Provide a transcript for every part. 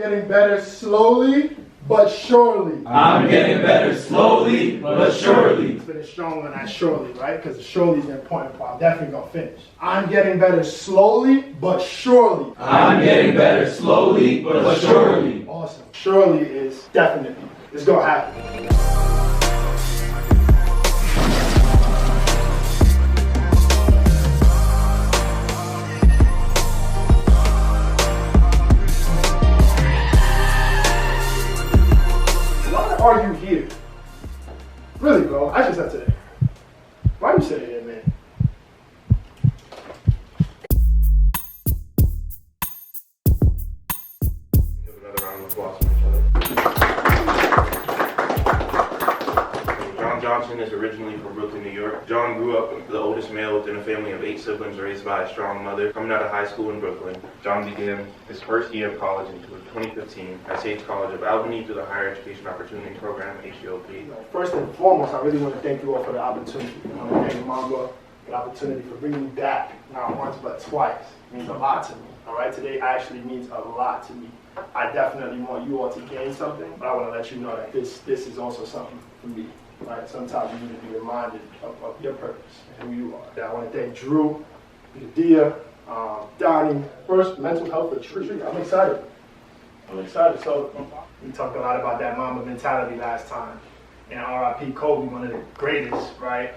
getting better slowly but surely. I'm getting better slowly but surely. Finish strong on that surely, right? Because the surely is the important part. I'm definitely going to finish. I'm getting better slowly but surely. I'm getting better slowly but surely. Awesome. Surely is definitely. It's going to happen. Are you here? Really, bro? I just said today. Why you sitting here, man? Give another round of applause for each other. John Johnson is originally from Brooklyn, New York. John grew up the oldest male within a family of 8 siblings raised by a strong mother. Coming out of high school in Brooklyn, John began his first year of college in 2015 at Sage College of Albany through the Higher Education Opportunity Program, HEOP. First and foremost, I really want to thank you all for the opportunity. I want to thank M.A.M.B.A for the opportunity for bringing me back, not once but twice. It means a lot to me. All right, today actually means a lot to me. I definitely want you all to gain something, but I want to let you know that this is also something for me. Right? Sometimes you need to be reminded of your purpose and who you are. I want to thank Drew, Dia, Donnie. First, mental health retreat. I'm excited. So we talked a lot about that Mamba mentality last time. And R.I.P. Kobe, one of the greatest, right?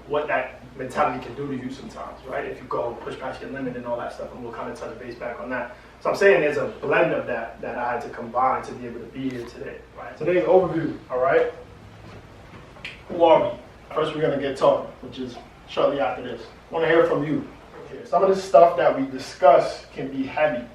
What that mentality can do to you sometimes, right? If you go push past your limit and all that stuff, and we'll kind of touch base back on that. So I'm saying there's a blend of that I had to combine to be able to be here today, right? Today's overview, all right? Who are we? First, we're going to get talking, which is shortly after this. I want to hear from you. Okay. Some of the stuff that we discuss can be heavy,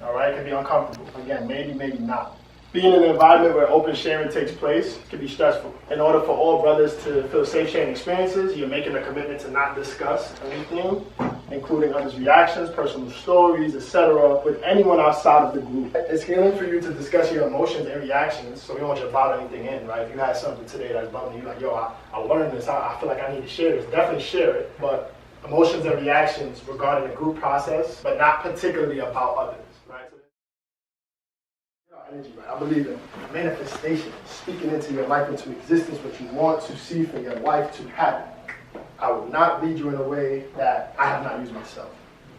all right? It can be uncomfortable. Again, maybe not. Being in an environment where open sharing takes place can be stressful. In order for all brothers to feel safe sharing experiences, you're making a commitment to not discuss anything, including others' reactions, personal stories, etc., with anyone outside of the group. It's healing for you to discuss your emotions and reactions, so we don't want you to bother anything in, right? If you had something today that's bugging you, like, yo, I learned this, I feel like I need to share this, definitely share it, but emotions and reactions regarding the group process, but not particularly about others. Energy, right? I believe in manifestation, speaking into your life into existence what you want to see for your life to happen. I will not lead you in a way that I have not used myself.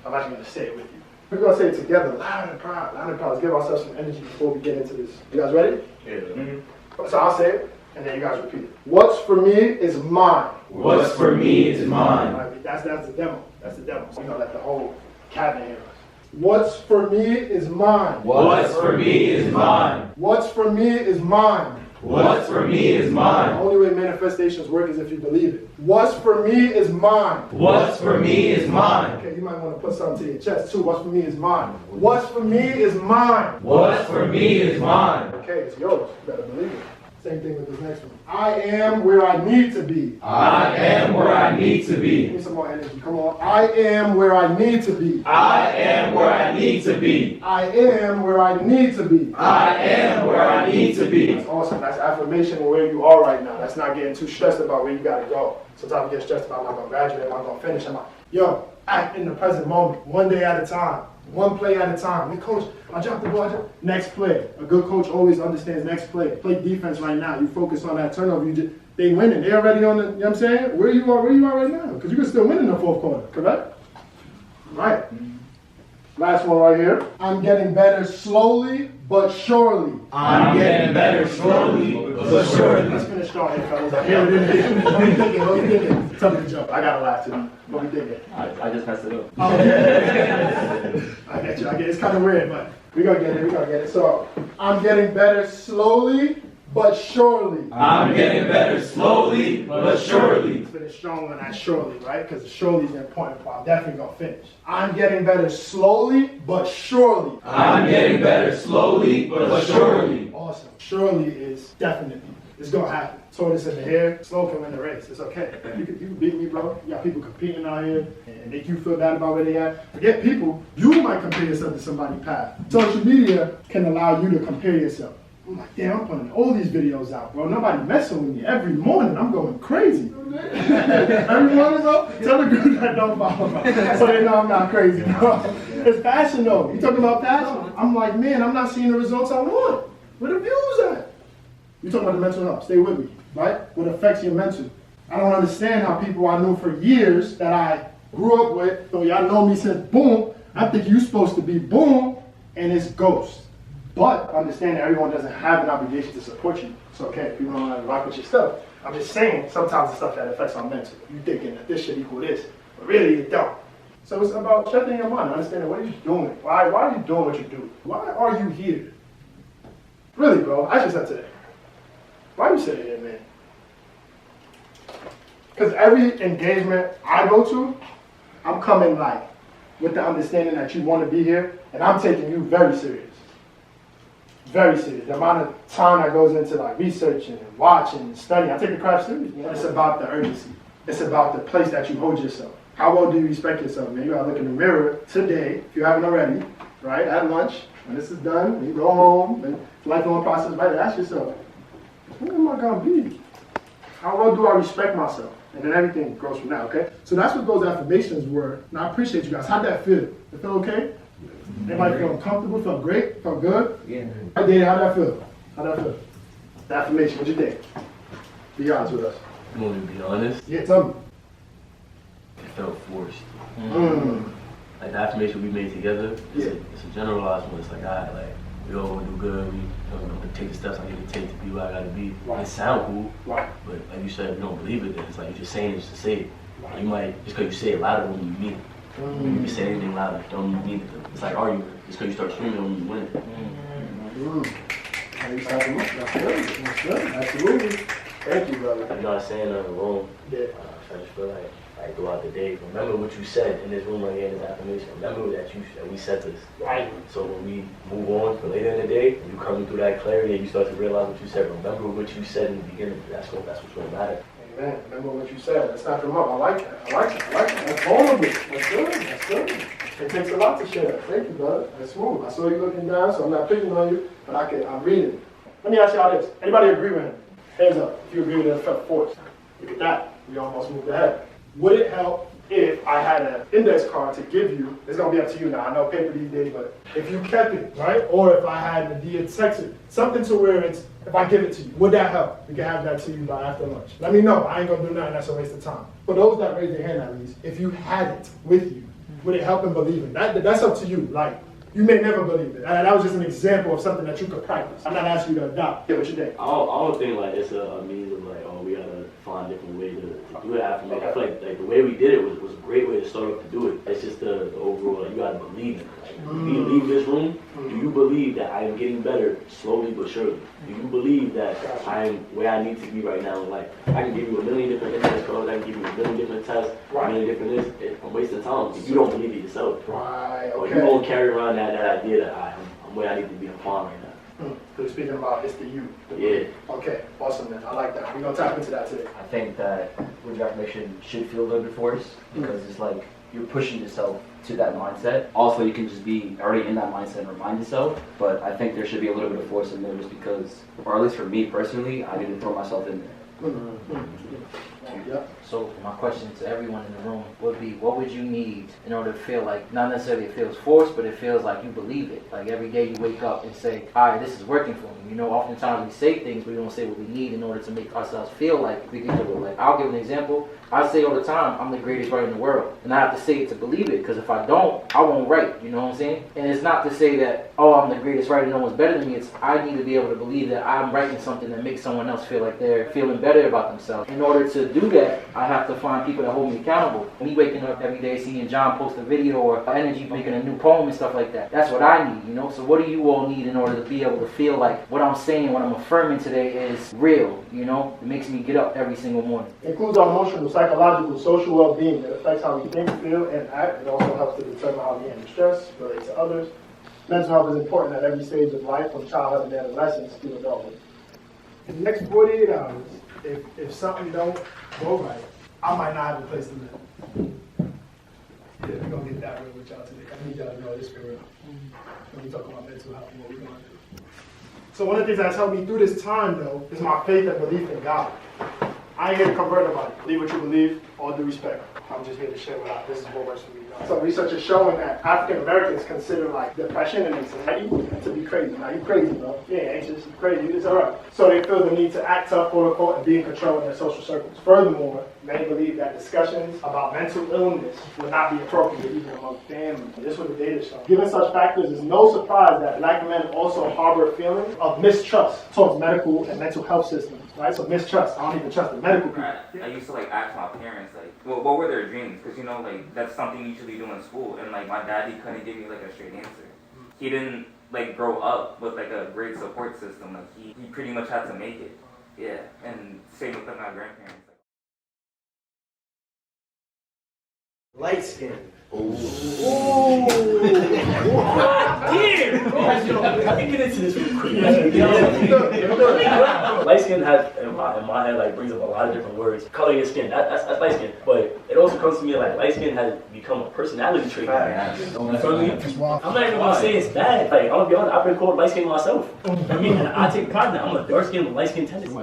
I'm actually going to say it with you. We're going to say it together, loud and proud. Let's give ourselves some energy before we get into this. You guys ready? Yeah. Mm-hmm. So I'll say it, and then you guys repeat it. What's for me is mine. What's for me is mine. Right, that's the demo. That's the demo. So we're going to let the whole cabinet hear us. What's for me is mine. What's for me is mine. What's for me is mine. What's for me is mine. The only way manifestations work is if you believe it. What's for me is mine. What's for me is mine. Okay, you might want to put something to your chest too. What's for me is mine. What's for me is mine. What's for me is mine. Okay, it's yours. You better believe it. Same thing with this next one. I am where I need to be. I am where I need to be. Give me some more energy. Come on. I am where I need to be. I am where I need to be. I am where I need to be. I am where I need to be. That's awesome. That's affirmation of where you are right now. That's not getting too stressed about where you got to go. Sometimes we get stressed about, am I going to graduate? Am I going to finish? Yo, act in the present moment. One day at a time. One play at a time. Hey, coach, I dropped the ball. Next play. A good coach always understands next play. Play defense right now. You focus on that turnover. They winning. They already on the, you know what I'm saying? Where you are right now. Because you can still win in the fourth quarter, correct? Right. Last one right here. I'm getting better slowly but surely. I'm getting better slowly but surely. Let's finish strong here, fellas. I hear it in here. What are you thinking? What are you thinking? Tell me the joke. I got to laugh too. What are you thinking? I just messed it up. Oh, yeah. I get you. It's kind of weird, but we're going to get it. So, I'm getting better slowly but surely. I'm getting better slowly but surely. Let's finish strong on that surely, right? Because the surely is the important part. I'm definitely going to finish. I'm getting better slowly but surely. I'm getting better slowly but surely. Awesome. Surely is definitely. It's going to happen. Tortoise in the hair, slow can win the race. It's okay. You can beat me, bro. You got people competing out here and make you feel bad about where they at. Forget people. You might compare yourself to somebody's path. Social media can allow you to compare yourself. I'm like, damn, I'm putting all these videos out, bro. Nobody messing with me. Every morning, I'm going crazy. Every morning, bro, tell the group that don't follow, bro. So they know I'm not crazy, bro. It's passion, though. You talking about passion? I'm like, man, I'm not seeing the results I want. Where the views at? You talking about the mental health. Stay with me, right? What affects your mental. I don't understand how people I knew for years that I grew up with, so y'all know me since boom, I think you supposed to be boom, and it's ghost. But understand that everyone doesn't have an obligation to support you. It's okay if you don't want to rock with your stuff. I'm just saying, sometimes the stuff that affects our mental. You thinking that this should equal this, but really you don't. So it's about shutting your mind, understanding what are you doing? Why are you doing what you do? Why are you here? Really, bro, I just said today. Why are you sitting here, man? Because every engagement I go to, I'm coming like with the understanding that you want to be here, and I'm taking you very serious. Very serious. The amount of time that goes into like researching and watching and studying. I take the craft serious. It's about the urgency. It's about the place that you hold yourself. How well do you respect yourself, man? You gotta look in the mirror today, if you haven't already, right? At lunch, when this is done, when you go home, and it's a lifelong process, right? Ask yourself, who am I gonna be? How well do I respect myself? And then everything grows from that, okay? So that's what those affirmations were. And I appreciate you guys. How'd that feel? It feel okay? Everybody feel comfortable? Felt great? Felt good? Yeah. Hey, Danny, how'd that feel? How'd that feel? The affirmation, what'd you think? Be honest with us. You want me to be honest? Yeah, tell me. It felt forced. Mm. Like the affirmation we made together, it's, Yeah. it's a generalized one. It's like, all right, like, we all gonna do good. We gonna take the steps I need to take to be where I gotta be. Right. It sound cool, Right. but like you said, if you don't believe it, then it's like you're just saying it just to say it. Right. You might, just because you say it louder when you mean it. When you can say anything louder, don't mean it. It's like arguing. Just because you start screaming when you win it. That's good. That's good. Absolutely. Thank you, brother. You know what I'm saying? Rome. Yeah. I just feel like throughout the day, remember what you said in this room right here in this affirmation. Remember that we said this. Right. So when we move on for later in the day, when you come through that clarity and you start to realize what you said, remember what you said in the beginning. That's what's going to matter. Amen. Remember what you said. Let's not come up. I like that. That's vulnerable. That's good. That's good. It takes a lot to share. Thank you, brother. That's smooth. I saw you looking down, so I'm not picking on you, but I'm reading. Let me ask y'all this. Anybody agree with him? Hands up. If you agree with it, it felt forced. Look at that. We almost moved ahead. Would it help if I had an index card to give you? It's going to be up to you now. I know paper these days, but if you kept it, right? Or if I had the text it, something to where it's, if I give it to you, would that help? We can have that to you by after lunch. Let me know. I ain't going to do nothing. That's a waste of time. For those that raise their hand at least, if you had it with you, would it help in believing? That's up to you. Like, you may never believe it. That was just an example of something that you could practice. I'm not asking you to adopt. Yeah, what you think? I don't think like it's a means of like, oh, we gotta find a different way to do it after. I feel like the way we did it was a great way to start up to do it. It's just the overall, like, you gotta believe it. Like, when you leave this room, do you believe that I am getting better slowly but surely? Do you believe that I am where I need to be right now in life? I can give you a million different index cards, I can give you a million different tests, a million different this. I'm wasting time if you don't believe it yourself. Right, Or okay. you won't carry around that idea that I'm where I need to be, I'm fine right now. So you're speaking about it's the you. Yeah. Okay, awesome, man. I like that. We're going to tap into that today. I think that with your affirmation should feel a little bit forced because it's like you're pushing yourself to that mindset. Also, you can just be already in that mindset and remind yourself, but I think there should be a little bit of force in there just because, or at least for me personally, I need to throw myself in there. Yep. So my question to everyone in the room would be, what would you need in order to feel like, not necessarily it feels forced, but it feels like you believe it. Like every day you wake up and say, all right, this is working for me. You know, oftentimes we say things, but we don't say what we need in order to make ourselves feel like we can do it. Like, I'll give an example. I say all the time, I'm the greatest writer in the world. And I have to say it to believe it, because if I don't, I won't write. You know what I'm saying? And it's not to say that, oh, I'm the greatest writer, no one's better than me. It's I need to be able to believe that I'm writing something that makes someone else feel like they're feeling better about themselves. In order to do that, I have to find people that hold me accountable. Me waking up every day, seeing John post a video or Energy making a new poem and stuff like that. That's what I need, you know? So what do you all need in order to be able to feel like what I'm saying, what I'm affirming today is real, you know? It makes me get up every single morning. It includes our emotional, psychological, social well-being. It affects how we think, feel, and act. It also helps to determine how we handle stress, relate to others. Mental health is important at every stage of life, from childhood and adolescence to adulthood. In the next 48 hours, if something don't go right, I might not have a place to live. Yeah, we're going to get that real with y'all today. I need y'all to know this for real. When we talk about mental health and what we're going to do. So one of the things that's helped me through this time, though, is my faith and belief in God. I ain't here to convert nobody. Believe what you believe, all due respect. I'm just here to share this is what works for me. So research is showing that African Americans consider like depression and anxiety to be crazy. Now you crazy, bro. You ain't anxious, you crazy, it's alright. So they feel the need to act tough, quote unquote, and be in control in their social circles. Furthermore, many believe that discussions about mental illness would not be appropriate even among family. This is what the data shows. Given such factors, it's no surprise that black men also harbor feelings of mistrust towards medical and mental health systems. Right? So mistrust. I don't even trust the medical people. I used to like ask my parents like, well, what were their dreams? Because you know, like that's something you usually do in school. And like my dad, he couldn't give me like a straight answer. He didn't like grow up with like a great support system. Like he pretty much had to make it. Yeah. And same with my grandparents. Light skin. I can get into this real quick. Light skin has, in my head, like brings up a lot of different words. Color your skin, that's light skin. But it also comes to me like light skin has become a personality trait. I'm not even gonna say it's bad. Like I'm gonna be honest, I've been called light skin myself. I mean, I take pride in that. I'm a dark skin with light skin tendencies.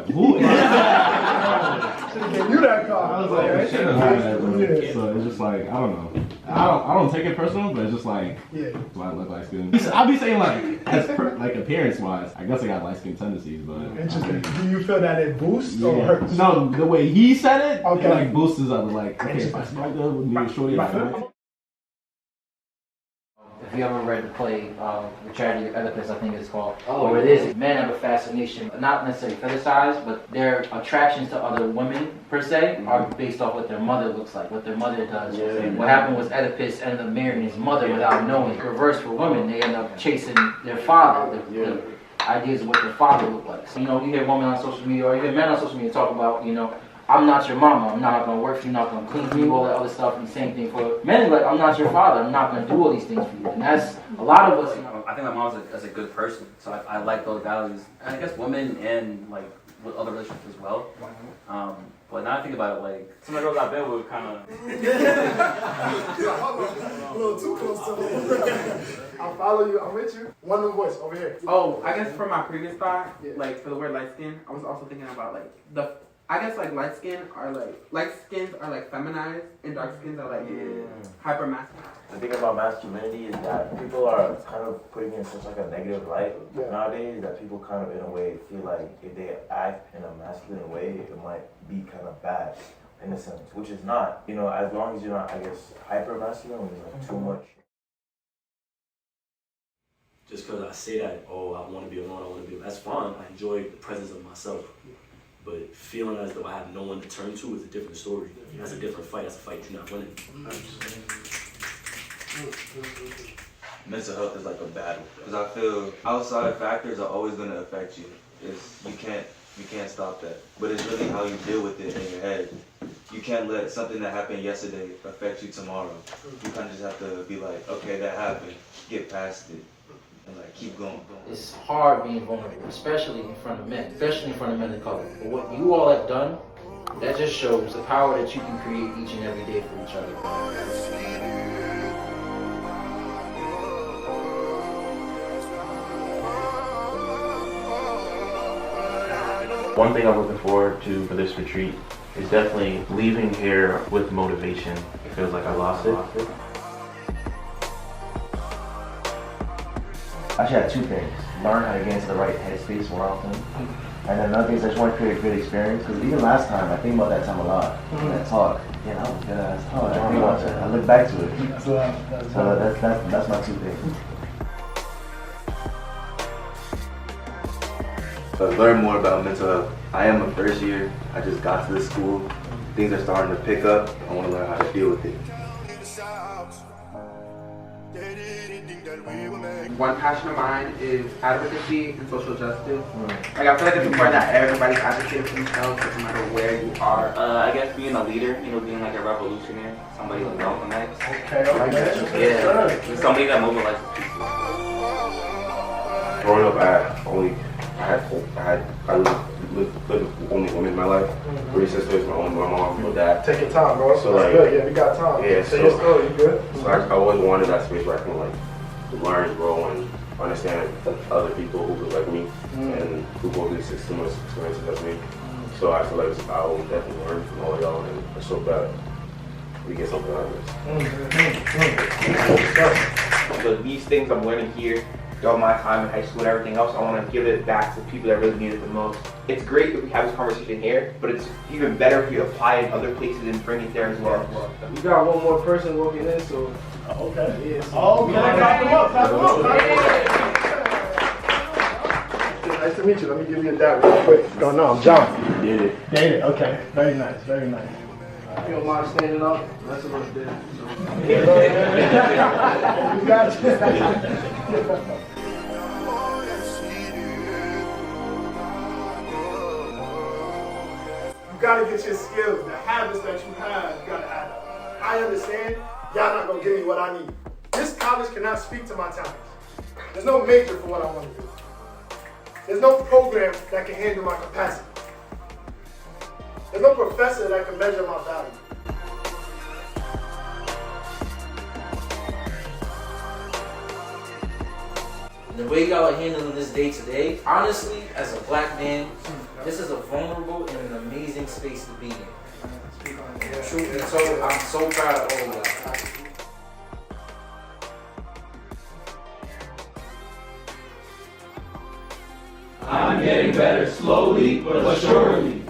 Should've gave you that card. I was like, right? So it's just like, I don't know. I don't take it personal, but it's just like, do I look light skin? I'll be saying like, like appearance wise, I guess I got light skin tendencies, but. Interesting. Do you feel that it boosts or hurts? No, the way he said it, okay. It like boosts us up. Like, okay, if I smell good with me and shorty, If you ever read the play, The Tragedy of Oedipus, I think it's called, where it is, men have a fascination, not necessarily fetishized, but their attractions to other women, per se, are based off what their mother looks like, what their mother does. What happened was Oedipus ended up marrying his mother without knowing. Reverse for women, they end up chasing their father, the ideas of what their father looked like. So, you know, you hear women on social media, or even men on social media talk about, you know, I'm not your mama, I'm not gonna work for you, not gonna clean for you, all that other stuff, and the same thing for men, like, I'm not your father, I'm not gonna do all these things for you. And that's, a lot of us, you know. I think my mom's a good person, so I like those values. And I guess women and like with other relationships as well. But now I think about it, like some of the girls I've been with kind of. A little too close to me. I'll follow you, I'm with you. One new voice over here. Oh, I guess for my previous thought, like for the word light skin, I was also thinking about like I guess like light skins are like feminized and dark skins are like hyper masculine. The thing about masculinity is that people are kind of putting in such like a negative light nowadays that people kind of in a way feel like if they act in a masculine way, it might be kind of bad in a sense, which is not. You know, as long as you're not, I guess, hyper masculine, which is like too much. Just because I say that, oh, I want to be alone, that's fine. I enjoy the presence of myself. But feeling as though I have no one to turn to is a different story. That's a different fight. That's a fight you're not winning. Mental health is like a battle, because I feel outside factors are always going to affect you. You can't stop that. But it's really how you deal with it in your head. You can't let something that happened yesterday affect you tomorrow. You kind of just have to be like, okay, that happened, get past it, and like keep going. It's hard being vulnerable, especially in front of men, especially in front of men of color. But what you all have done, that just shows the power that you can create each and every day for each other. One thing I'm looking forward to for this retreat is definitely leaving here with motivation. It feels like I lost it. I actually had two things. Learn how to get into the right headspace more often. And then another thing is I just want to create a good experience, because even last time, I think about that time a lot. That talk. Yeah, that was good ass talk. I look back to it. So that's my two things. Learn more about mental health. I am a first year. I just got to this school. Things are starting to pick up. I want to learn how to deal with it. One passion of mine is advocacy and social justice. Like I feel like it's important that everybody's advocating for themselves, no matter where you are. I guess being a leader, you know, being like a revolutionary, somebody like Malcolm X. Okay. Yeah, somebody that mobilizes people. Growing up, I lived with only women in my life. 3 sisters, my mom, my dad. Take your time, bro. So that's like, good. Yeah, we got time. Yeah, Say your story. You good? So I always wanted that space where I can like learn, grow, and understand other people who look like me and who go through similar experiences as me. So I feel like I will definitely learn from all y'all, and I'm so glad we get something out of this. So these things I'm learning here throughout my time in high school and everything else, I want to give it back to the people that really need it the most. It's great if we have this conversation here, but it's even better if you apply it in other places and bring it there as well. We got one more person walking in, so. Okay. Yeah, so clap them up, clap them up, clap them up. Nice to meet you. Let me give you a dab real quick. Oh no, I'm John. Did it. Okay. Very nice, very nice. If you don't mind standing up, that's what I did. You got you. You gotta get your skills, the habits that you have, you gotta add up. I understand, y'all not gonna give me what I need. This college cannot speak to my talents. There's no major for what I want to do. There's no program that can handle my capacity. There's no professor that can measure my value. The way y'all are handling this day to day, honestly, as a black man, this is a vulnerable and an amazing space to be in. Truth be told, I'm so proud of all of y'all. I'm getting better slowly but surely.